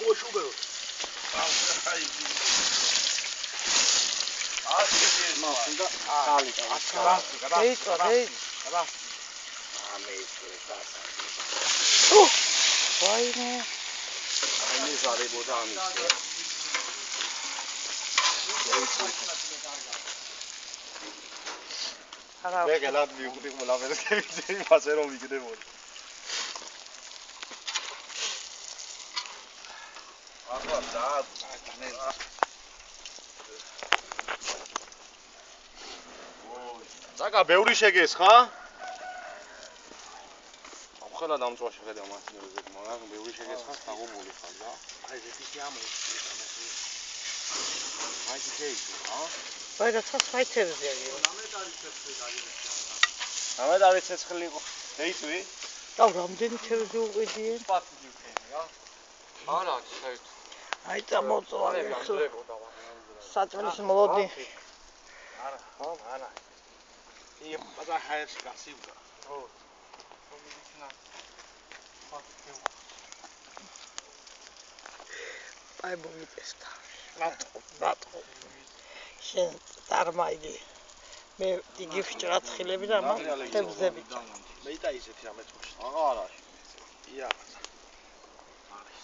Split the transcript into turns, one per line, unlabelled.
მოშუბეო. აი. ასეთი მაინდა ხალი და ვაიმე. აი ზარებოდა ამის. მე გელად მივხვდი ყველაფერს კევიძე იმაზე რომ ვიგდებოდი. ახლა და ზაკა ბევრი შეგეს ხა? ახლა დამწვაში ხედავ მასინებზე, მაგრამ ბევრი შეგეს ხა დაღობული ხარ და აი ზეთი ამოიწია ამაში. აი შეიძლება, ჰა?
აი რა ცოცხლაიცებზე არის.
ამეთ არის ცეცხლი იყო. ეიცვი?
და რამდენი თევზი უყიდიენ?
პასი ვქენი, რა? არა, საერთოდ.
აი წამოწვალე ახლა. საწვლის მოლოდი.
არა, არა. ი პატა ჰაერში გასივდა. ო. კომიჩნა.
აი მომიწესდა. რატო? შენ წარმაიდი. მე იგი ვჭრათ ხილები და მაგ თევზები.
მე და ისეთი ამეთ მოშ. აღარა. ია. არის.